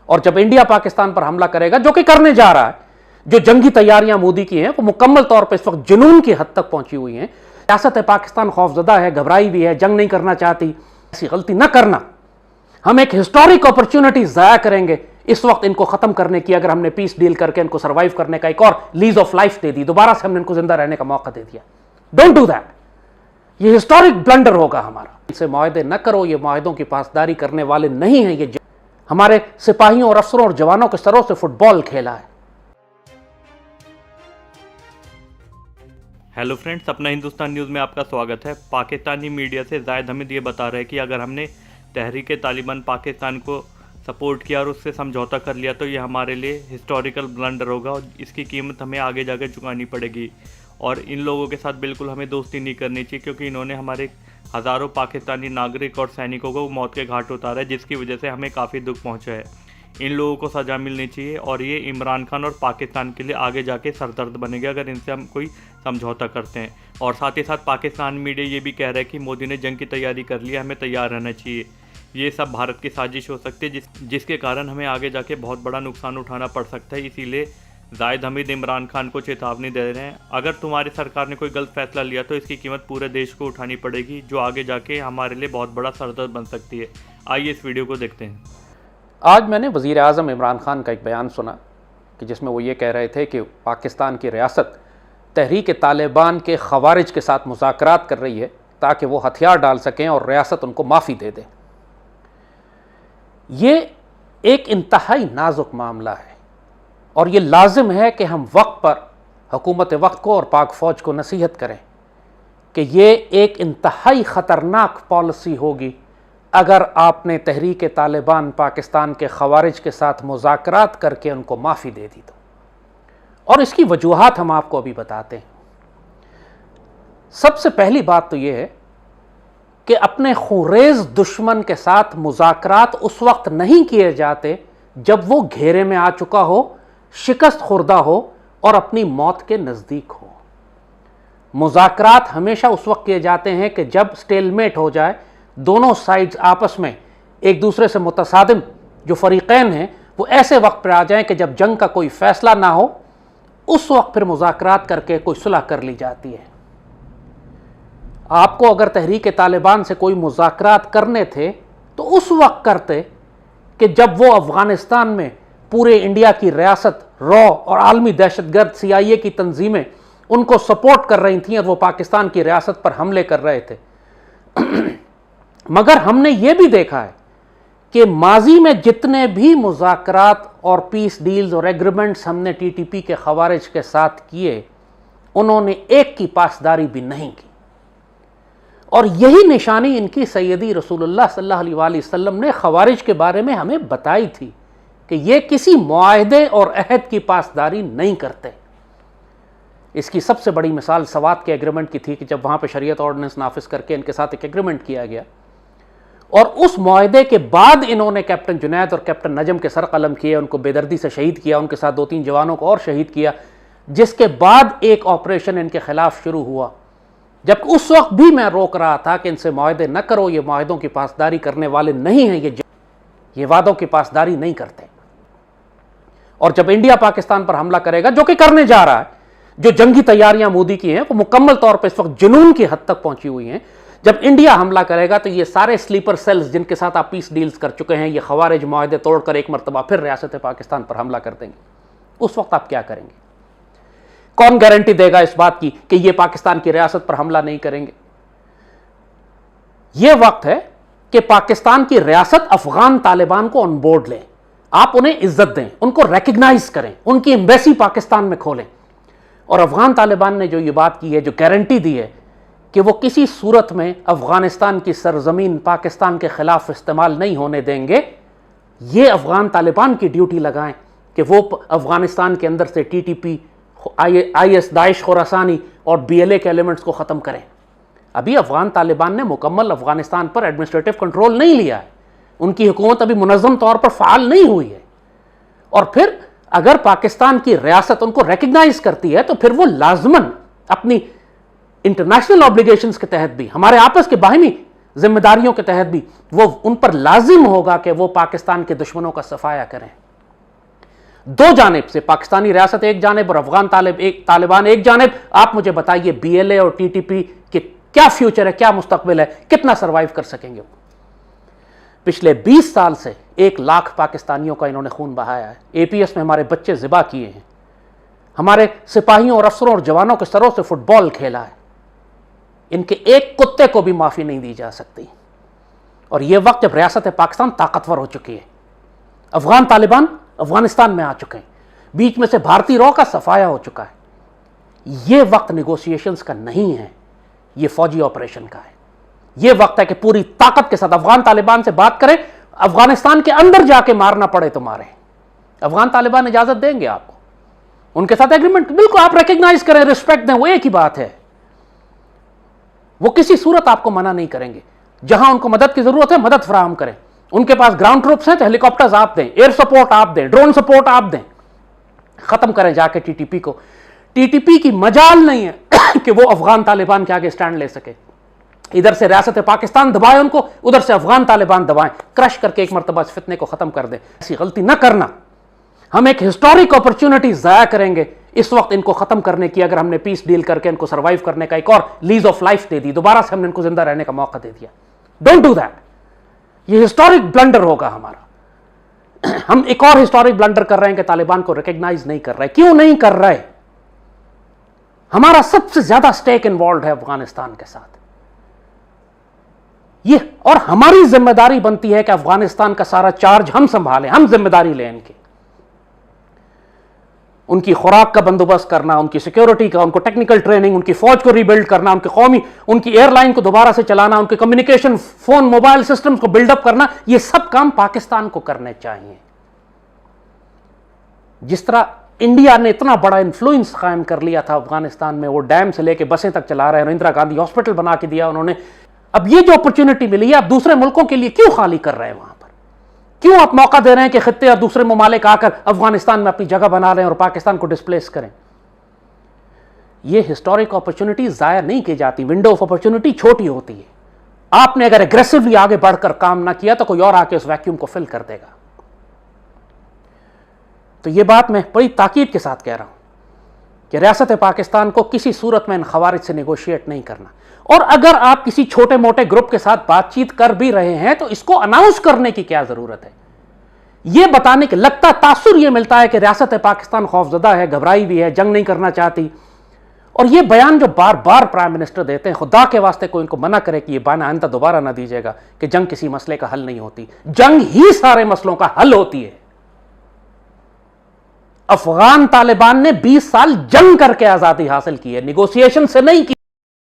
और जब इंडिया पाकिस्तान पर हमला करेगा, जो कि करने जा रहा है, जो जंगी तैयारियां मोदी की हैं वो मुकम्मल तौर पर इस वक्त जुनून की हद तक पहुंची हुई हैं। रियासत है पाकिस्तान खौफजदा है, घबराई भी है, जंग नहीं करना चाहती। ऐसी गलती न करना। हम एक हिस्टोरिक अपॉर्चुनिटी जाया करेंगे इस वक्त इनको खत्म करने की, अगर हमने पीस डील करके इनको सर्वाइव करने का एक और लीज ऑफ लाइफ दे दी, दोबारा से हमने इनको जिंदा रहने का मौका दे दिया। Don't do that. ये हिस्टोरिक ब्लंडर होगा हमारा। इनसे मुआहदे न करो, ये मुआहदों की पासदारी करने वाले नहीं हैं। ये हमारे सिपाहियों और अफसरों और जवानों के सरों से फुटबॉल खेला है। हेलो फ्रेंड्स, अपना हिंदुस्तान न्यूज़ में आपका स्वागत है। पाकिस्तानी मीडिया से जायद हमीद ये बता रहे हैं कि अगर हमने तहरीक तालिबान पाकिस्तान को सपोर्ट किया और उससे समझौता कर लिया तो ये हमारे लिए हिस्टोरिकल ब्लंडर होगा और इसकी कीमत हमें आगे जाकर चुकानी पड़ेगी। और इन लोगों के साथ बिल्कुल हमें दोस्ती नहीं करनी चाहिए, क्योंकि इन्होंने हमारे हज़ारों पाकिस्तानी नागरिक और सैनिकों को मौत के घाट उतारा है, जिसकी वजह से हमें काफ़ी दुख पहुँचा है। इन लोगों को सज़ा मिलनी चाहिए और ये इमरान खान और पाकिस्तान के लिए आगे जाके सरदर्द बनेगा अगर इनसे हम कोई समझौता करते हैं। और साथ ही साथ पाकिस्तान मीडिया ये भी कह रहा है कि मोदी ने जंग की तैयारी कर ली है, हमें तैयार रहना चाहिए। ये सब भारत की साजिश हो सकती है जिसके कारण हमें आगे जाके बहुत बड़ा नुकसान उठाना पड़ सकता है। इसीलिए जायद हमीद इमरान खान को चेतावनी दे रहे हैं, अगर तुम्हारी सरकार ने कोई गलत फैसला लिया तो इसकी कीमत पूरे देश को उठानी पड़ेगी, जो आगे जाके हमारे लिए बहुत बड़ा सरदर्द बन सकती है। आइए इस वीडियो को देखते हैं। आज मैंने वज़ीर आज़म इमरान खान का एक बयान सुना कि जिसमें वो ये कह रहे थे कि पाकिस्तान की रियासत तहरीक तालिबान के खवारिज के साथ मुज़ाकरात कर रही है ताकि वो हथियार डाल सकें और रियासत उनको माफ़ी दे दे। ये एक इंतहाई नाजुक मामला है और ये लाजिम है कि हम वक्त पर हुकूमत वक्त को और पाक फ़ौज को नसीहत करें कि ये एक इंतहाई ख़तरनाक पॉलिसी होगी अगर आपने तहरीक तालिबान पाकिस्तान के खवारिज के साथ मुज़ाकरात करके उनको माफ़ी दे दी तो। और इसकी वजूहात हम आपको अभी बताते हैं। सबसे पहली बात तो यह है कि अपने खुरेज दुश्मन के साथ मुज़ाकरात उस वक्त नहीं किए जाते जब वो घेरे में आ चुका हो, शिकस्त खुर्दा हो और अपनी मौत के नज़दीक हो। मुज़ाकरात हमेशा उस वक्त किए जाते हैं कि जब स्टेलमेट हो जाए, दोनों साइड्स आपस में एक दूसरे से मुतसादिम जो फरीक़ैन हैं वो ऐसे वक्त पर आ जाएं कि जब जंग का कोई फ़ैसला ना हो, उस वक्त फिर मुज़ाकरात करके कोई सुलह कर ली जाती है। आपको अगर तहरीक तालिबान से कोई मुज़ाकरात करने थे तो उस वक्त करते कि जब वो अफ़गानिस्तान में पूरे इंडिया की रियासत, रॉ और आलमी दहशतगर्द CIA की तंजीमें उनको सपोर्ट कर रही थीं और वो पाकिस्तान की रियासत पर हमले कर रहे थे। मगर हमने ये भी देखा है कि माजी में जितने भी मुज़ाकरात और पीस डील्स और एग्रीमेंट्स हमने TTP के खवारिज के साथ किए, उन्होंने एक की पासदारी भी नहीं की। और यही निशानी इनकी सैयदी रसूलुल्लाह सल्लल्लाहु अलैहि वसल्लम ने खवारिज के बारे में हमें बताई थी कि ये किसी मुआहदे और अहद की पासदारी नहीं करते। इसकी सबसे बड़ी मिसाल सवात के एग्रीमेंट की थी कि जब वहाँ पर शरीयत ऑर्डिनेंस नाफिज करके इनके साथ एक एग्रीमेंट किया गया और उस मुआहदे के बाद इन्होंने कैप्टन जुनैद और कैप्टन नजम के सर कलम किए, उनको बेदर्दी से शहीद किया, उनके साथ 2-3 जवानों को और शहीद किया, जिसके बाद एक ऑपरेशन इनके खिलाफ शुरू हुआ। जब उस वक्त भी मैं रोक रहा था कि इनसे मुआहदे न करो, ये मुआहदों की पासदारी करने वाले नहीं हैं, ये वादों की पासदारी नहीं करते। और जब इंडिया पाकिस्तान पर हमला करेगा, जो कि करने जा रहा है, जो जंगी तैयारियां मोदी की हैं वो मुकम्मल तौर पर इस वक्त जुनून की हद तक पहुंची हुई हैं, जब इंडिया हमला करेगा तो ये सारे स्लीपर सेल्स जिनके साथ आप पीस डील्स कर चुके हैं, ये खवारिज मुआहदे तोड़कर एक मरतबा फिर रियासत पाकिस्तान पर हमला कर देंगे। उस वक्त आप क्या करेंगे? कौन गारंटी देगा इस बात की कि ये पाकिस्तान की रियासत पर हमला नहीं करेंगे? यह वक्त है कि पाकिस्तान की रियासत अफगान तालिबान को ऑन बोर्ड लें, आप उन्हें इज्जत दें, उनको रिकग्नाइज करें, उनकी एम्बेसी पाकिस्तान में खोलें। और अफगान तालिबान ने जो ये बात की है, जो गारंटी दी है कि वो किसी सूरत में अफगानिस्तान की सरजमीन पाकिस्तान के खिलाफ इस्तेमाल नहीं होने देंगे, ये अफगान तालिबान की ड्यूटी लगाएं कि वो अफगानिस्तान के अंदर से TTP, IS, दाइश खुरासानी और BLA के एलिमेंट्स को ख़त्म करें। अभी अफगान तालिबान ने मुकम्मल अफगानिस्तान पर एडमिनिस्ट्रेटिव कंट्रोल नहीं लिया है, उनकी हुकूमत अभी मुनज़्ज़म तौर पर फ़ाल नहीं हुई है। और फिर अगर पाकिस्तान की रियासत उनको रिकग्नाइज करती है तो फिर वो लाजमन अपनी इंटरनेशनल ऑब्लिगेशंस के तहत भी, हमारे आपस के बाहिमी जिम्मेदारियों के तहत भी वो उन पर लाजिम होगा कि वो पाकिस्तान के दुश्मनों का सफाया करें। दो जानिब से, पाकिस्तानी रियासत एक जानिब और अफगान तालिबान एक जानिब। आप मुझे बताइए BLA और TTP के क्या फ्यूचर है, क्या मुस्तकबिल है, कितना सर्वाइव कर सकेंगे। पिछले 20 साल से 1 लाख पाकिस्तानियों का इन्होंने खून बहाया है। APS में हमारे बच्चे ज़िबा किए हैं, हमारे सिपाहियों और अफसरों और जवानों के सरों से फुटबॉल खेला है। इनके एक कुत्ते को भी माफ़ी नहीं दी जा सकती। और यह वक्त जब रियासत पाकिस्तान ताकतवर हो चुकी है, अफगान तालिबान अफगानिस्तान में आ चुके हैं, बीच में से भारतीय रॉ का सफाया हो चुका है। यह वक्त निगोशिएशंस का नहीं है, यह फौजी ऑपरेशन का है। यह वक्त है कि पूरी ताकत के साथ अफगान तालिबान से बात करें, अफगानिस्तान के अंदर जाके मारना पड़े तो मारे। अफगान तालिबान इजाजत देंगे आपको, उनके साथ एग्रीमेंट बिल्कुल आप रिकॉग्नाइज करें, रिस्पेक्ट दें, वो एक ही बात है। वो किसी सूरत आपको मना नहीं करेंगे। जहां उनको मदद की जरूरत है मदद फराहम करें। उनके पास ग्राउंड ट्रूप्स हैं तो हेलीकॉप्टर्स आप दें, एयर सपोर्ट आप दें, ड्रोन सपोर्ट आप दें। खत्म करें जाके TTP को। TTP की मजाल नहीं है कि वो अफगान तालिबान के आगे स्टैंड ले सके। इधर से रियासत पाकिस्तान दबाए उनको, उधर से अफगान तालिबान दबाएं, क्रश करके एक मरतबा इस फितने को खत्म कर दें। ऐसी गलती न करना। हम एक हिस्टोरिक अपॉर्चुनिटी जाया करेंगे इस वक्त इनको खत्म करने की, अगर हमने पीस डील करके इनको सर्वाइव करने का एक और लीज ऑफ लाइफ दे दी, दोबारा से हमने इनको जिंदा रहने का मौका दे दिया। Don't do that. ये हिस्टोरिक ब्लंडर होगा हमारा। हम एक और हिस्टोरिक ब्लंडर कर रहे हैं कि तालिबान को रिकॉग्नाइज नहीं कर रहे। क्यों नहीं कर रहे? हमारा सबसे ज्यादा स्टेक इन्वॉल्व है अफगानिस्तान के साथ। ये और हमारी जिम्मेदारी बनती है कि अफगानिस्तान का सारा चार्ज हम संभालें, हम जिम्मेदारी लें इनकी। उनकी खुराक का बंदोबस्त करना, उनकी सिक्योरिटी का, उनको टेक्निकल ट्रेनिंग, उनकी फौज को रीबिल्ड करना, उनकी एयरलाइन को दोबारा से चलाना, उनके कम्युनिकेशन फोन मोबाइल सिस्टम्स को बिल्डअप करना, ये सब काम पाकिस्तान को करने चाहिए। जिस तरह इंडिया ने इतना बड़ा इन्फ्लुएंस कायम कर लिया था अफगानिस्तान में, वो डैम से लेके बसें तक चला रहे हैं, इंदिरा गांधी हॉस्पिटल बना के दिया उन्होंने। अब ये जो अपॉर्चुनिटी मिली है, आप दूसरे मुल्कों के लिए क्यों खाली कर रहे हैं? वहां पर क्यों आप मौका दे रहे हैं कि खित्ते और दूसरे ममालिक आकर अफगानिस्तान में अपनी जगह बना रहे हैं और पाकिस्तान को डिस्प्लेस करें? ये हिस्टोरिक अपॉर्चुनिटी जाया नहीं की जाती। विंडो ऑफ अपॉर्चुनिटी छोटी होती है। आपने अगर एग्रेसिवली आगे बढ़कर काम ना किया तो कोई और आके उस वैक्यूम को फिल कर देगा। तो यह बात मैं बड़ी ताकीद के साथ कह रहा हूं कि रियासत पाकिस्तान को किसी सूरत में इन खवारिज से नेगोशिएट नहीं करना। और अगर आप किसी छोटे मोटे ग्रुप के साथ बातचीत कर भी रहे हैं तो इसको अनाउंस करने की क्या जरूरत है? यह बताने के लगता तासुर यह मिलता है कि रियासत पाकिस्तान खौफजदा है, घबराई भी है, जंग नहीं करना चाहती। और यह बयान जो बार बार प्राइम मिनिस्टर देते हैं, खुदा के वास्ते कोई इनको मना करे कि यह बयान आइंदा दोबारा ना दीजिएगा कि जंग किसी मसले का हल नहीं होती। जंग ही सारे मसलों का हल होती है। अफगान तालिबान ने 20 साल जंग करके आजादी हासिल की है, निगोशिएशन से नहीं की।